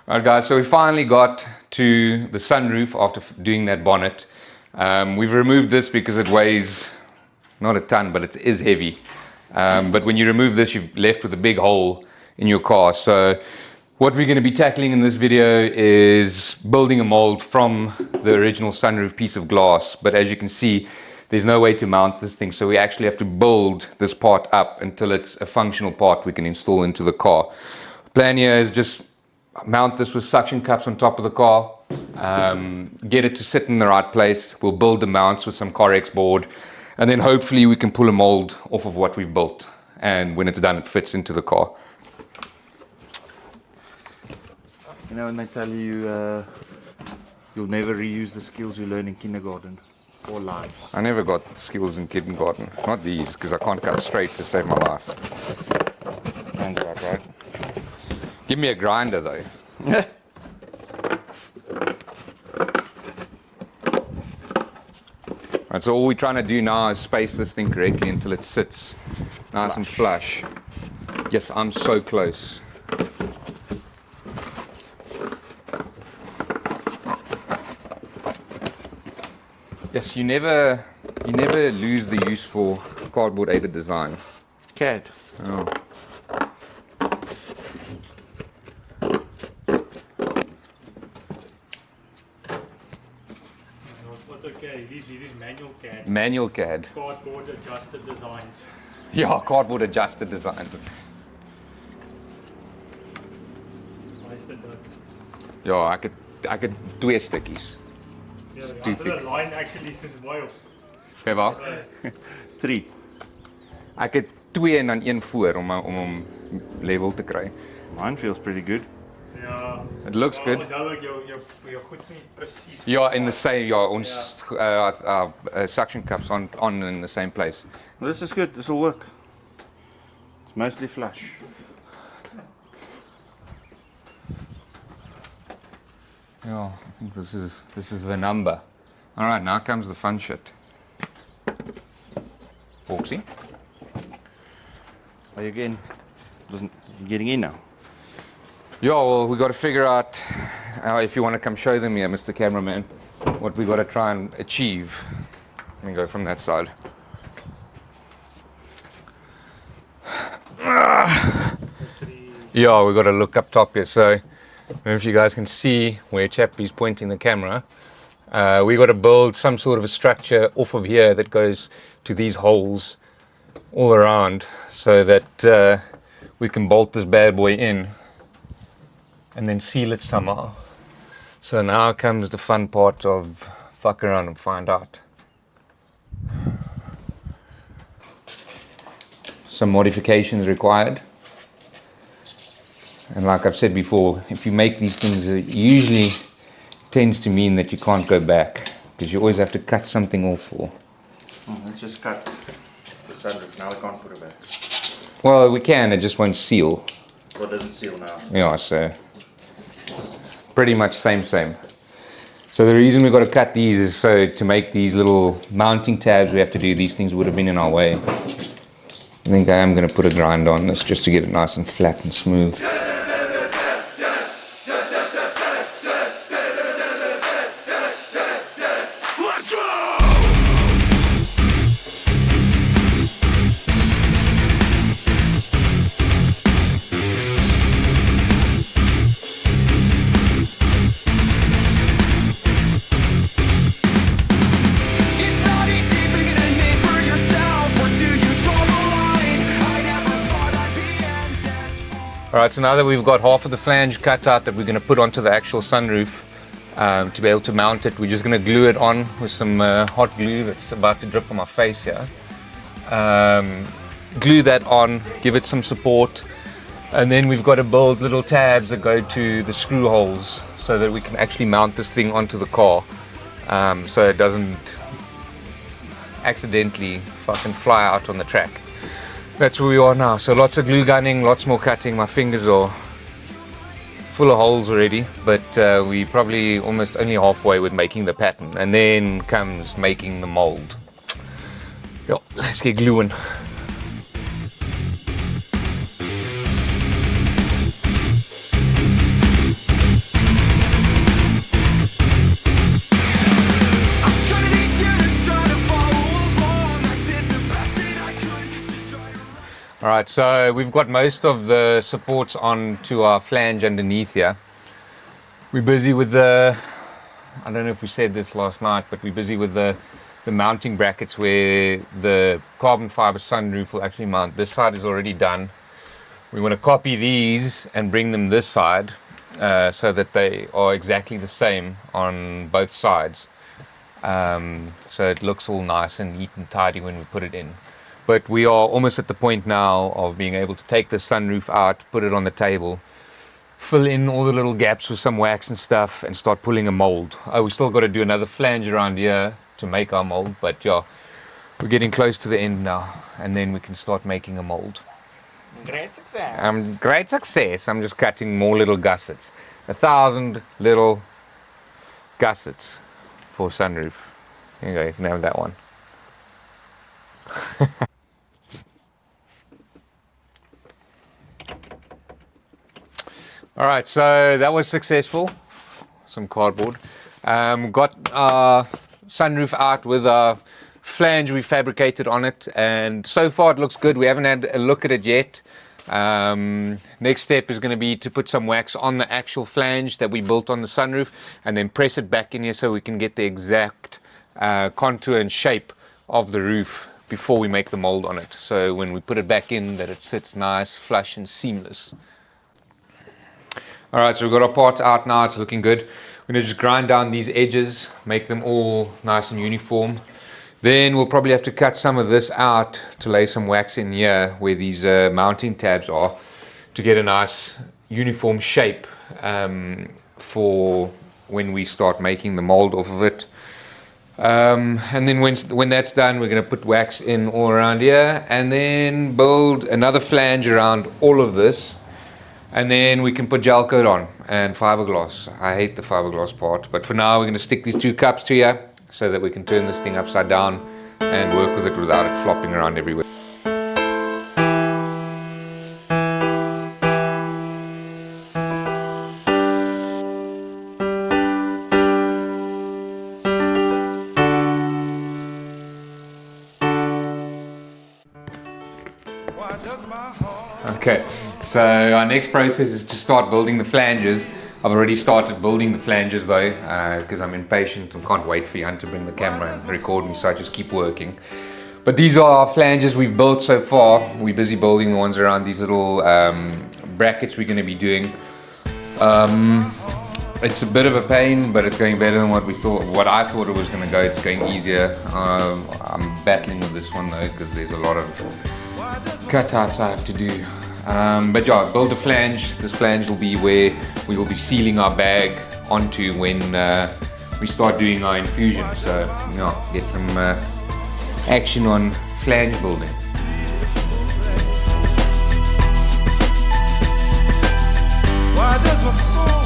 Alright guys, so we finally got to the sunroof after doing that bonnet. We've removed this because it weighs not a ton, but it is heavy. But when you remove this, you're left with a big hole in your car. So what we're going to be tackling in this video is building a mold from the original sunroof piece of glass. But as you can see, there's no way to mount this thing. So we actually have to build this part up until it's a functional part we can install into the car. The plan here is just mount this with suction cups on top of the car, get it to sit in the right place. We'll build the mounts with some Corex board, and then hopefully we can pull a mold off of what we've built, and when it's done it fits into the car. You know when they tell you you'll never reuse the skills you learn in kindergarten or lives? I never got skills in kindergarten, not these, because I can't cut straight to save my life. Sounds about right. Give me a grinder though. Right, so all we're trying to do now is space this thing correctly until it sits nice and flush. Yes, I'm so close. Yes, you never lose the use for cardboard aided design. CAD. Oh. Okay, these manual CAD. Manual CAD. Cardboard adjusted designs. Yeah, cardboard adjusted designs. Nice to do. Ja, ek het twee stukkies. Yeah, Two the line actually says wild. Kyk waar. 3. Ek het twee en dan een voor om hom level te kry. Mine feels pretty good. Yeah. It looks good. Nou jou goed is nie presies. Ja, in the same, ja, ons suction cups on in the same place. Well, this is good. This will work. It's mostly flush. Yeah, I think this is the number. All right, now comes the fun shit. Foxy. Are you getting in now? Yeah, well, we got to figure out, if you want to come show them here, Mr. Cameraman, what we got to try and achieve. Let me go from that side. Yeah, we got to look up top here. So, I don't know if you guys can see where Chappie's pointing the camera. We got to build some sort of a structure off of here that goes to these holes all around, so that we can bolt this bad boy in and then seal it somehow. So now comes the fun part of fuck around and find out. Some modifications required. And like I've said before, if you make these things, it usually tends to mean that you can't go back, because you always have to cut something off for. Oh, let's just cut the sunroof. Now we can't put it back. Well, we can, it just won't seal. What does it seal now? Yeah, so pretty much same. So the reason we've got to cut these is so to make these little mounting tabs we have to do. These things would have been in our way. I think I am going to put a grind on this just to get it nice and flat and smooth. Alright, so now that we've got half of the flange cut out that we're going to put onto the actual sunroof to be able to mount it, we're just going to glue it on with some hot glue that's about to drip on my face here. Glue that on, give it some support, and then we've got to build little tabs that go to the screw holes so that we can actually mount this thing onto the car, so it doesn't accidentally fucking fly out on the track. That's where we are now. So lots of glue gunning, lots more cutting. My fingers are full of holes already, but we probably almost only halfway with making the pattern, and then comes making the mold. Yo, let's get gluing. All right, so we've got most of the supports onto our flange underneath here. We're busy with the, I don't know if we said this last night, but we're busy with the mounting brackets where the carbon fiber sunroof will actually mount. This side is already done. We want to copy these and bring them this side so that they are exactly the same on both sides. So it looks all nice and neat and tidy when we put it in. But we are almost at the point now of being able to take the sunroof out, put it on the table, fill in all the little gaps with some wax and stuff, and start pulling a mold. Oh, we still got to do another flange around here to make our mold, but yeah, we're getting close to the end now, and then we can start making a mold. Great success. Great success. I'm just cutting more little gussets. 1,000 little gussets for sunroof. There you go, you can have that one. All right, so that was successful. Some cardboard. Got our sunroof out with our flange we fabricated on it, and so far it looks good. We haven't had a look at it yet. Next step is going to be to put some wax on the actual flange that we built on the sunroof, and then press it back in here so we can get the exact contour and shape of the roof before we make the mold on it. So when we put it back in, that it sits nice, flush and seamless. Alright, so we've got our part out now, it's looking good. We're going to just grind down these edges, make them all nice and uniform. Then we'll probably have to cut some of this out to lay some wax in here where these mounting tabs are, to get a nice uniform shape for when we start making the mold off of it. And then when that's done, we're going to put wax in all around here and then build another flange around all of this. And then we can put gel coat on and fiberglass. I hate the fiberglass part, but for now we're going to stick these two cups to here so that we can turn this thing upside down and work with it without it flopping around everywhere. Okay, so our next process is to start building the flanges. I've already started building the flanges though, because I'm impatient and can't wait for Jan to bring the camera and record me, so I just keep working. But these are our flanges we've built so far. We're busy building the ones around these little brackets we're going to be doing. It's a bit of a pain, but it's going better than what I thought it was going to go. It's going easier. I'm battling with this one though, because there's a lot of cutouts I have to do. But yeah, build a flange. This flange will be where we will be sealing our bag onto when we start doing our infusion. So yeah, get some action on flange building. Why does my soul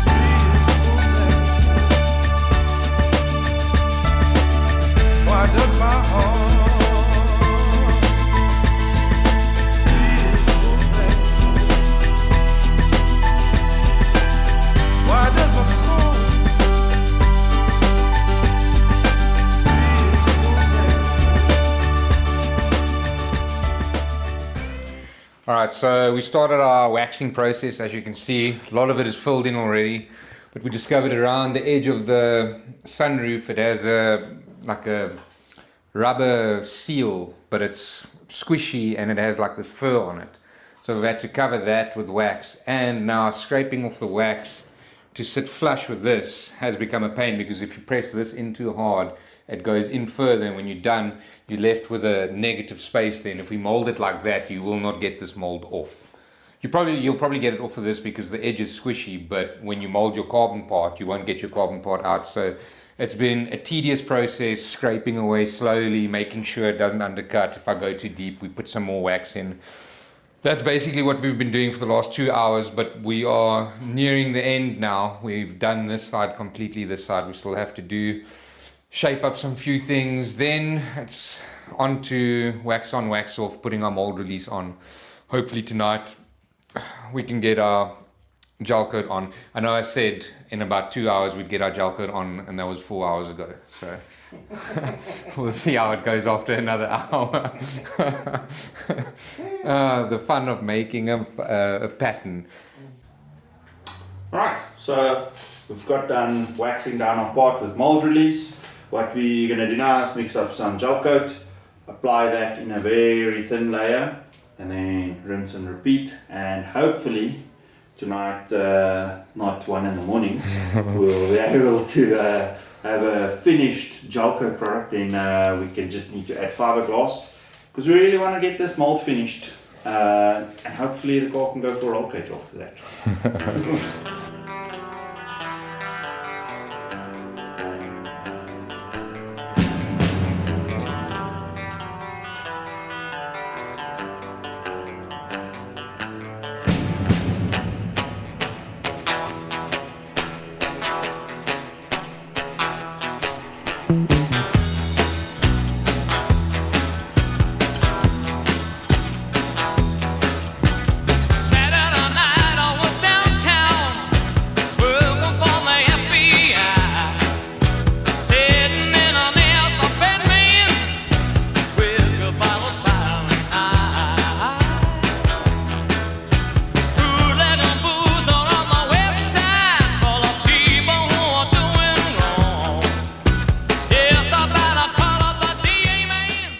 feel so bad? Why does my heart feel so bad? Why does my soul feel so bad? Alright, so we started our waxing process. As you can see, a lot of it is filled in already, but we discovered around the edge of the sunroof it has like a rubber seal, but it's squishy and it has like this fur on it. So we've had to cover that with wax, and now scraping off the wax to sit flush with this has become a pain, because if you press this in too hard it goes in further, and when you're done you're left with a negative space. Then if we mold it like that, you will not get this mold off. You'll probably get it off of this because the edge is squishy, but when you mold your carbon part you won't get your carbon part out. So it's been a tedious process, scraping away slowly, making sure it doesn't undercut. If I go too deep we put some more wax in. That's basically what we've been doing for the last 2 hours, but we are nearing the end now. We've done this side completely. This side we still have to do, shape up some few things, then it's on to wax on, wax off, putting our mold release on. Hopefully tonight we can get our gel coat on. I know I said in about 2 hours we'd get our gel coat on, and that was 4 hours ago. So we'll see how it goes after another hour. The fun of making a pattern. Right, so we've got done waxing down our part with mold release. What we're going to do now is mix up some gel coat, apply that in a very thin layer, and then rinse and repeat. And hopefully tonight, not 1 in the morning, we'll be able to have a finished gel coat product. Then we can just need to add fiberglass, because we really want to get this mold finished. And hopefully the car can go for a roll cage after that. Saturday night I was downtown working for the FBI, sitting in a nest of Batman, whiskey bottles piling high. Bootleg and booze on the west side, full of people who are doing wrong. Just about a call up the DA man.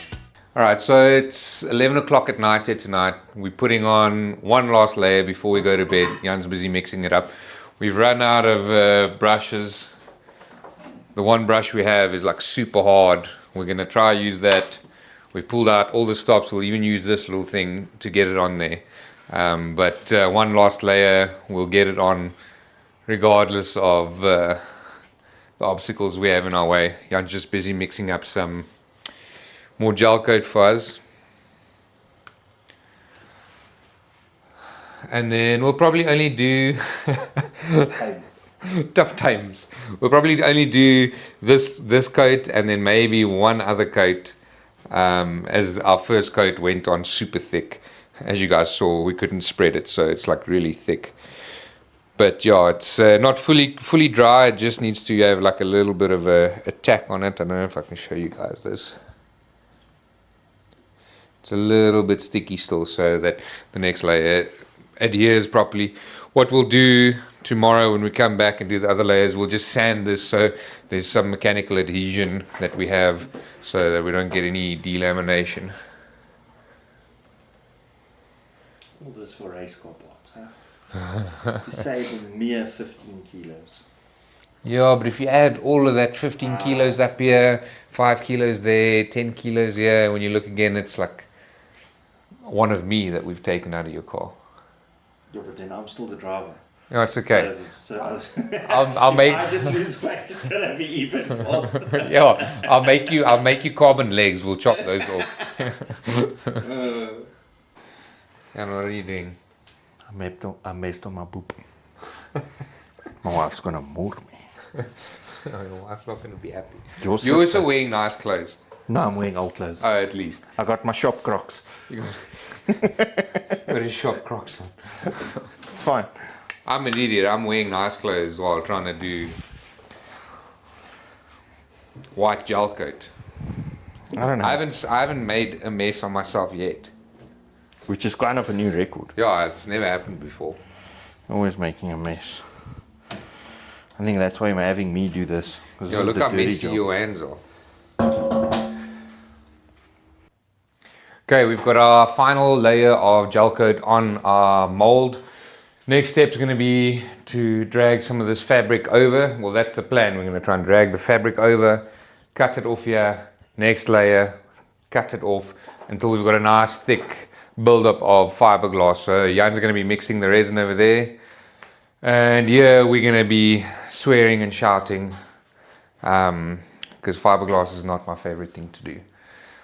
Alright, so it's 11 o'clock at night here tonight. We're putting on one last layer before we go to bed. Jan's busy mixing it up. We've run out of brushes. The one brush we have is like super hard. We're going to try use that. We've pulled out all the stops. We'll even use this little thing to get it on there. But one last layer, we'll get it on regardless of the obstacles we have in our way. Jan's just busy mixing up some more gel coat for us. And then we'll probably only do tough times. We'll probably only do this coat and then maybe one other coat, as our first coat went on super thick. As you guys saw, we couldn't spread it, so it's like really thick. But yeah, it's not fully dry. It just needs to have like a little bit of a tack on it. I don't know if I can show you guys this. It's a little bit sticky still, so that the next layer adheres properly. What we'll do tomorrow when we come back and do the other layers, we'll just sand this so there's some mechanical adhesion that we have, so that we don't get any delamination. All this for Racecar parts, huh? To save a mere 15 kilos. Yeah, but if you add all of that 15 kilos up here, 5 kilos there, 10 kilos here, when you look again, it's like one of me that we've taken out of your car. Yeah, but then I'm still the driver. No, it's okay. So I'll if make. I just lose weight, it's gonna be even faster. Yeah, I'll make you carbon legs. We'll chop those off. And what are you doing? I messed on my boob. My wife's gonna moor me. Oh, your wife's not going to be happy. Your You're also sister. wearing nice clothes. No, I'm wearing old clothes. Oh, at least. I got my shop Crocs. You got his shop Crocs on. It's fine. I'm an idiot. I'm wearing nice clothes while trying to do white gel coat. I don't know. I haven't made a mess on myself yet. Which is kind of a new record. Yeah, it's never happened before. Always making a mess. I think that's why you're having me do this. Yeah, look how messy your hands are. Okay, we've got our final layer of gel coat on our mold. Next step is going to be to drag some of this fabric over. Well, that's the plan. We're going to try and drag the fabric over, cut it off here, next layer, cut it off until we've got a nice thick buildup of fiberglass. So Jan's going to be mixing the resin over there. And here we're going to be swearing and shouting because fiberglass is not my favorite thing to do.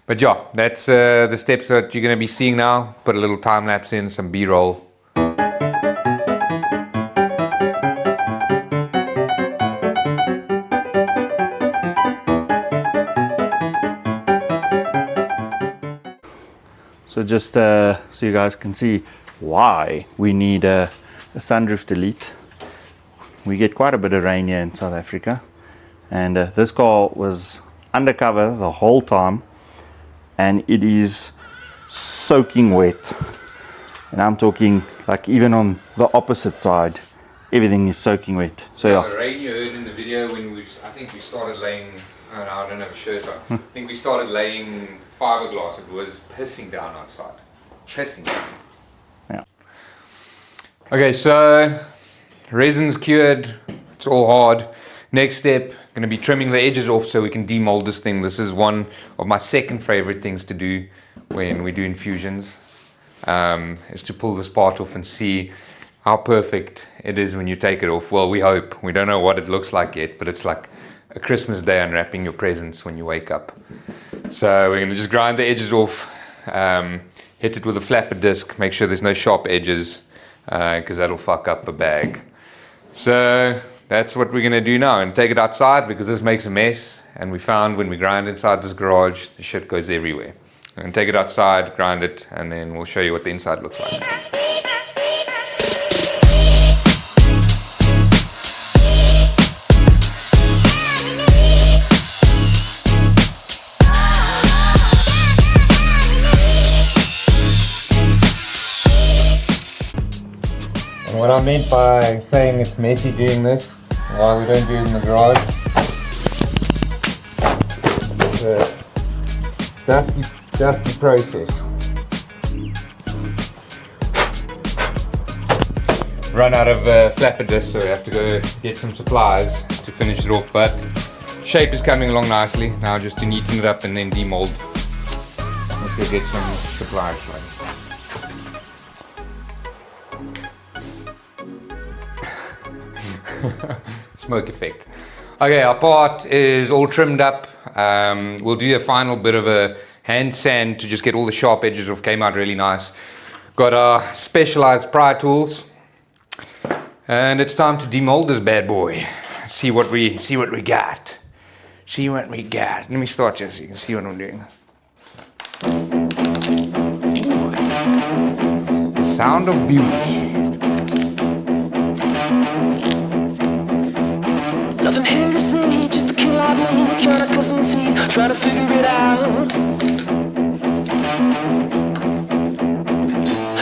But yeah, that's the steps that you're going to be seeing now. Put a little time lapse in, some B-roll. So just so you guys can see why we need a sunroof delete. We get quite a bit of rain here in South Africa, and this car was undercover the whole time, and it is soaking wet. And I'm talking like even on the opposite side, everything is soaking wet. So yeah. The rain you heard in the video when I think we started laying, oh no, I don't have a shirt on. I think we started laying fiberglass. It was pissing down outside. Pissing down. Yeah. Okay, so resin's cured. It's all hard. Next step, going to be trimming the edges off so we can demold this thing. This is one of my second favorite things to do when we do infusions, is to pull this part off and see how perfect it is when you take it off. Well, we hope. We don't know what it looks like yet, but it's like a Christmas day unwrapping your presents when you wake up. So we're going to just grind the edges off, hit it with a flapper disc, make sure there's no sharp edges, because that'll fuck up a bag. So that's what we're going to do now, and take it outside because this makes a mess, and we found when we grind inside this garage, the shit goes everywhere. We're going to take it outside, grind it, and then we'll show you what the inside looks like. And what I meant by saying it's messy doing this, why we don't do it in the garage, it's a dusty process. Run out of flapper disc, so we have to go get some supplies to finish it off, but shape is coming along nicely. Now just to neaten it up and then demold. Let's go get some supplies. Smoke effect. Okay, our part is all trimmed up. We'll do a final bit of a hand sand to just get all the sharp edges off. Came out really nice. Got our specialized pry tools, and it's time to demold this bad boy. See what we got. See what we got. Let me start just so you can see what I'm doing. The sound of beauty. Nothing here to see, just a kid like me, trying to cut some teeth, trying to figure it out.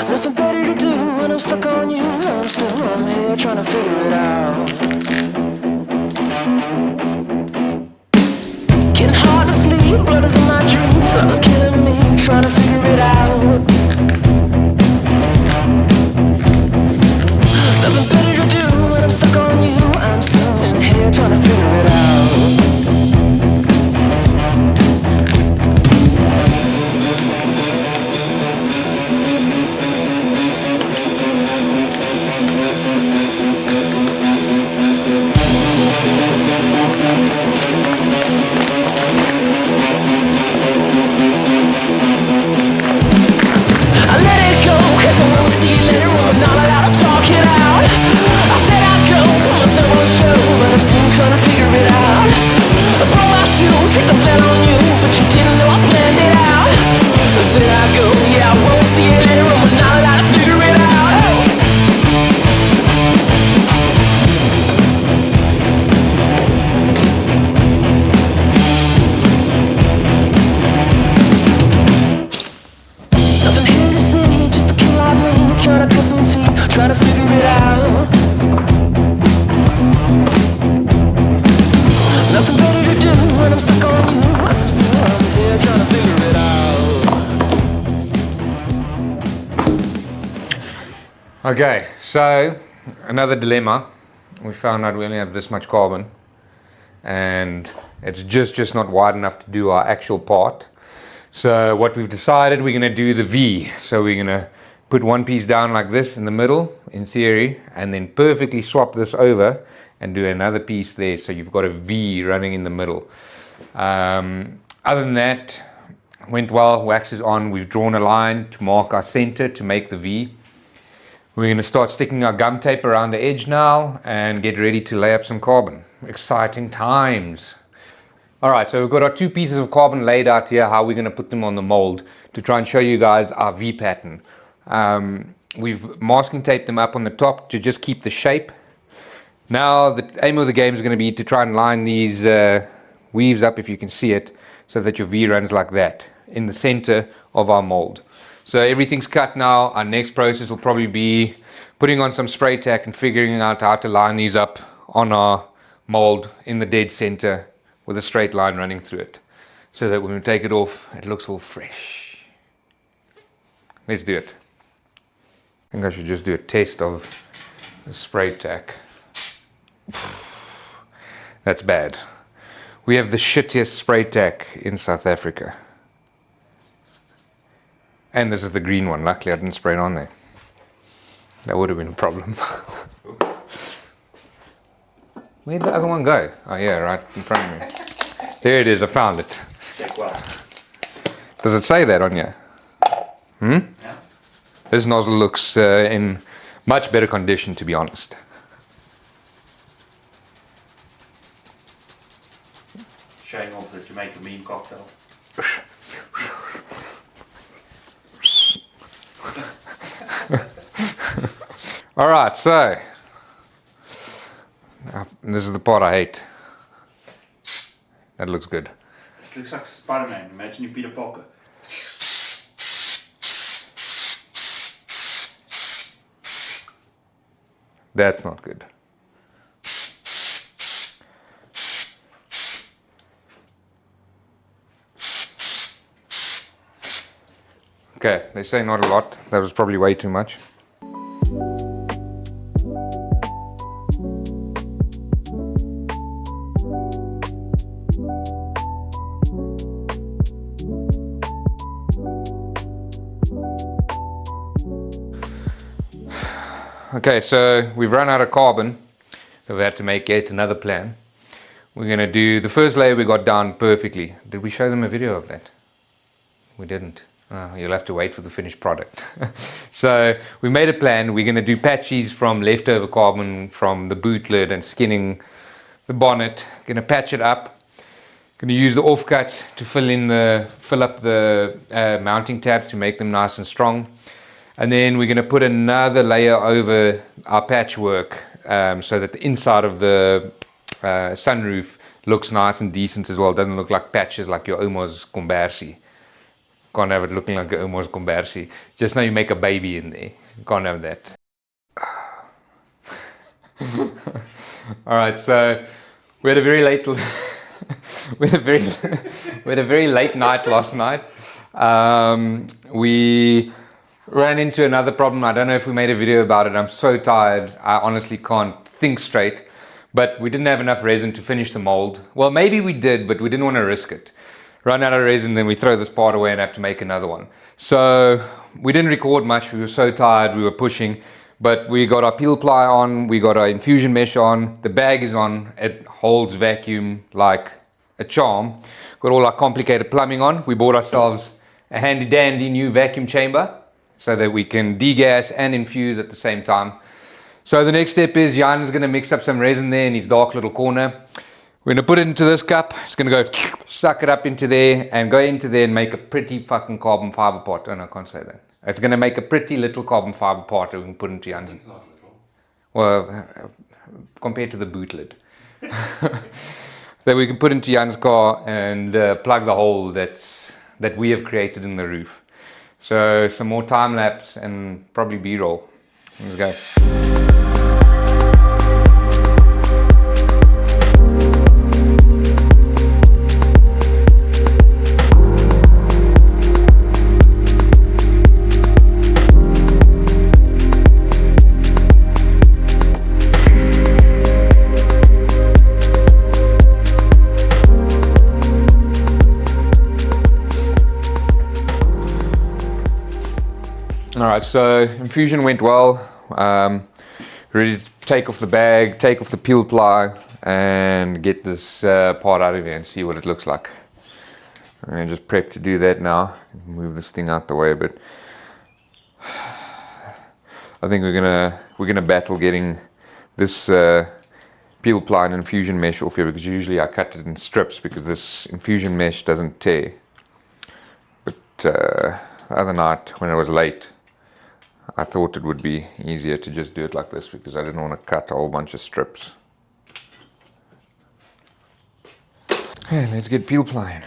Nothing better to do when I'm stuck on you. I'm here trying to figure it out. Getting hard to sleep, blood is in my dreams. Love is killing me, trying to figure it out. Nothing better to do when I'm stuck on you. I'm still in here trying to figure it out. I let it go, 'cause I won't see you later when I'm not allowed to talk it out. I said I'd go, put myself on show, but I'm still trying to figure it out. I broke my shoe, take the plan on you, but you didn't know I planned it out. I said I'd go, yeah, I won't see you later when we're not allowed to figure it out. Nothing here to see, just a kid like me, trying to cut some teeth, trying to figure it out. Nothing better to do when I'm stuck on you. I'm still here trying to figure it out. Okay, so another dilemma. We found out we only have this much carbon, and it's just not wide enough to do our actual part. So what we've decided, we're going to do the V. So we're going to put one piece down like this in the middle, in theory, and then perfectly swap this over and do another piece there, so you've got a V running in the middle. Other than that, went well, wax is on. We've drawn a line to mark our center to make the V. We're going to start sticking our gum tape around the edge now and get ready to lay up some carbon. Exciting times. Alright, so we've got our two pieces of carbon laid out here, how we're going to put them on the mold to try and show you guys our V pattern. we've masking taped them up on the top to just keep the shape. Now the aim of the game is going to be to try and line these weaves up, if you can see it, so that your V runs like that in the center of our mold. So everything's cut now. Our next process will probably be putting on some spray tack and figuring out how to line these up on our mold in the dead center with a straight line running through it, so that when we take it off, it looks all fresh. Let's do it. I think I should just do a test of the spray tack. That's bad. We have the shittiest spray tack in South Africa. And this is the green one. Luckily I didn't spray it on there. That would have been a problem. Where'd the other one go? Oh yeah, right in front of me. There it is, I found it. Check well. Does it say that on here? Yeah. This nozzle looks in much better condition, to be honest. Showing off that you make a mean cocktail. All right, so this is the part I hate. That looks good. It looks like Spider-Man. Imagine you Peter Parker. That's not good. Okay, they say not a lot. That was probably way too much. Okay, so we've run out of carbon, so we had to make yet another plan. We're going to do the first layer we got down perfectly. Did we show them a video of that? We didn't. You'll have to wait for the finished product. So we made a plan. We're going to do patches from leftover carbon from the boot lid and skinning the bonnet. Going to patch it up. Going to use the offcut to fill up the mounting tabs to make them nice and strong. And then we're going to put another layer over our patchwork so that the inside of the sunroof looks nice and decent as well. It doesn't look like patches like your Oma's Combersi. Can't have it looking like your Oma's Combersi. Just now you make a baby in there. You can't have that. Alright, so we had a very late we had a very late night last night. We ran into another problem. I don't know if we made a video about it. I'm so tired. I honestly can't think straight. But we didn't have enough resin to finish the mold. Well, maybe we did, but we didn't want to risk it. Run out of resin, then we throw this part away and have to make another one. So we didn't record much. We were so tired. We were pushing. But we got our peel ply on. We got our infusion mesh on. The bag is on. It holds vacuum like a charm. Got all our complicated plumbing on. We bought ourselves a handy dandy new vacuum chamber, so that we can degas and infuse at the same time. So the next step is Jan is going to mix up some resin there in his dark little corner. We're going to put it into this cup. It's going to go suck it up into there and go into there and make a pretty fucking carbon fiber part. Oh no, I can't say that. It's going to make a pretty little carbon fiber part that we can put into Jan's. It's not little. Well, compared to the boot lid. That we can put into Jan's car and plug the hole that we have created in the roof. So some more time lapse and probably B-roll. Let's go. Alright, so infusion went well. Ready to take off the bag, take off the peel ply, and get this part out of here and see what it looks like. I'm going to just prep to do that now. Move this thing out the way a bit. I think we're gonna battle getting this peel ply and infusion mesh off here, because usually I cut it in strips because this infusion mesh doesn't tear. But the other night when it was late, I thought it would be easier to just do it like this because I didn't want to cut a whole bunch of strips. Okay, let's get peel plying.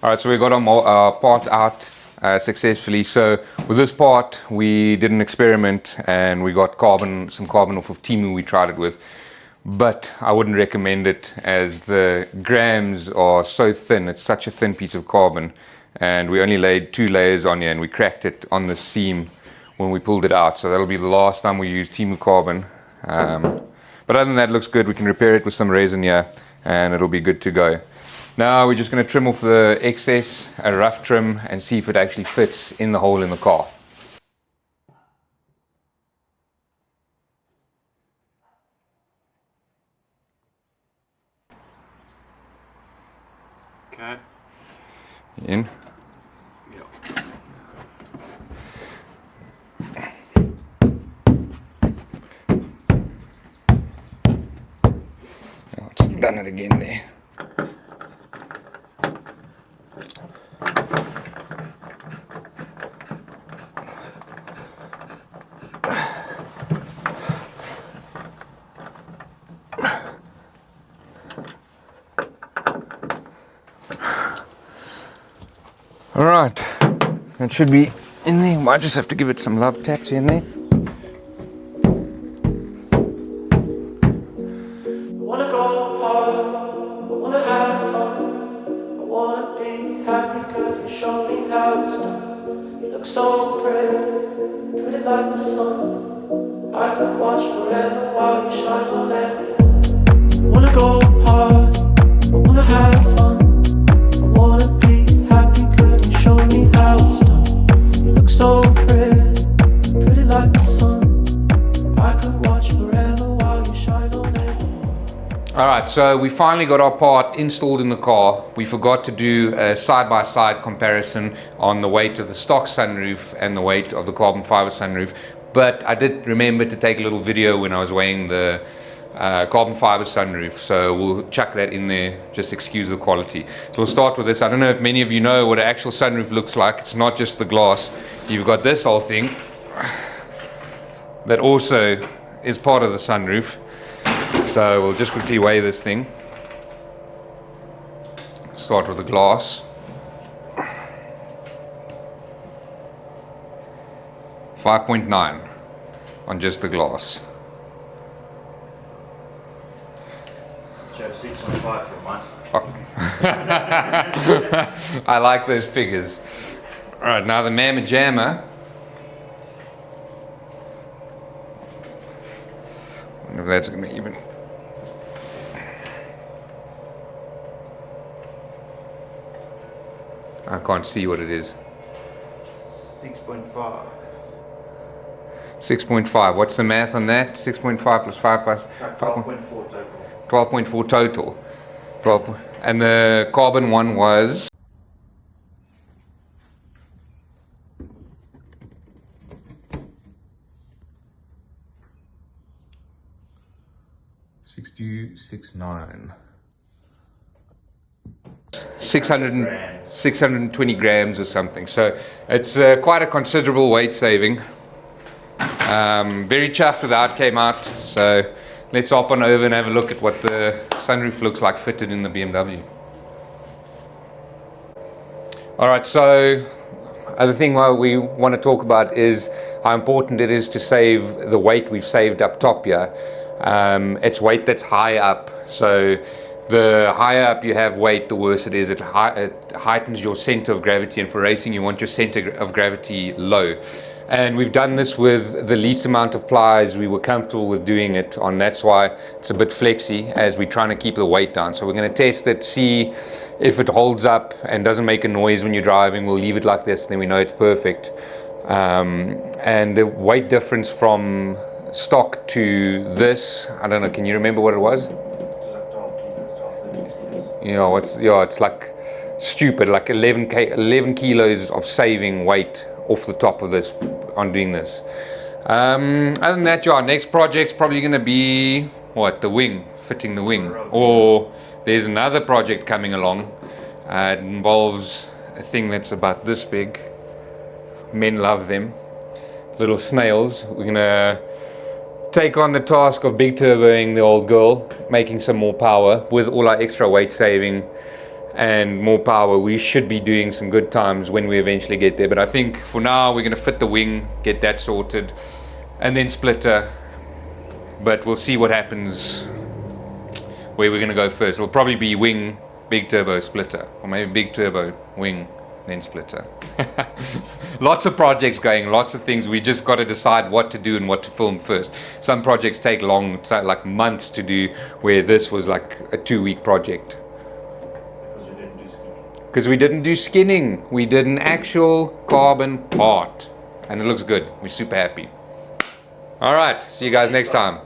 Alright, so we got our part out successfully. So with this part we did an experiment and we got some carbon off of Timu we tried it with, but I wouldn't recommend it as the grams are so thin. It's such a thin piece of carbon, and we only laid 2 layers on here and we cracked it on the seam when we pulled it out. So that'll be the last time we use Timu carbon. But other than that, it looks good. We can repair it with some resin here and it'll be good to go. Now we're just going to trim off the excess, a rough trim, and see if it actually fits in the hole in the car. Okay. In. Oh, it's done it again there. Alright, that should be in there. Might just have to give it some love taps here and there. I wanna go hard, I wanna have fun, I wanna be happy, could you show me how it's done? You look so pretty, pretty like the sun. I could watch forever while you shine on everyone. I wanna go hard, I wanna have fun, I wanna be happy, could you show me how it's done? You look so pretty, pretty like the sun. I could watch forever while you shine on everyone. Alright, so we finally got our part installed in the car. We forgot to do a side-by-side comparison on the weight of the stock sunroof and the weight of the carbon fiber sunroof, but I did remember to take a little video when I was weighing the carbon fiber sunroof, so we'll chuck that in there, just excuse the quality. So we'll start with this. I don't know if many of you know what an actual sunroof looks like. It's not just the glass. You've got this whole thing that also is part of the sunroof. So we'll just quickly weigh this thing. Start with the glass. 5.9 on just the glass. Show 6.5 for months. I like those figures. Alright, now the Mamma Jamma. I wonder if that's going to even... I can't see what it is. 6.5. 6.5. What's the math on that? 6.5 plus 5 plus 12.4 total. 12.4 total. 12, and the carbon one was 6269. 620 grams or something. So it's quite a considerable weight saving. Very chuffed with how it came out. So let's hop on over and have a look at what the sunroof looks like fitted in the BMW. Alright, so other thing we want to talk about is how important it is to save the weight we've saved up top here. It's weight that's high up, so the higher up you have weight, the worse it is. It heightens your center of gravity, and for racing you want your center of gravity low. And we've done this with the least amount of plies we were comfortable with doing it on. That's why it's a bit flexy as we're trying to keep the weight down. So we're going to test it, see if it holds up and doesn't make a noise when you're driving. We'll leave it like this, then we know it's perfect. And the weight difference from stock to this, I don't know, can you remember what it was? You know, it's like stupid, like 11 kilos of saving weight off the top of this on doing this. Other than that, yeah, next project's probably going to be what, the wing, fitting the wing, or there's another project coming along. It involves a thing that's about this big. Men love them, little snails. We're going to take on the task of big turboing the old girl, making some more power with all our extra weight saving and more power. We should be doing some good times when we eventually get there, but I think for now we're going to fit the wing, get that sorted, and then splitter. But we'll see what happens where we're going to go first. It'll probably be wing, big turbo, splitter, or maybe big turbo, wing, then splitter. Lots of projects going, lots of things. We just got to decide what to do and what to film first. Some projects take long, like months to do, where this was like a 2-week project. Because we didn't do skinning. We did an actual carbon part. And it looks good. We're super happy. Alright, see you guys next time.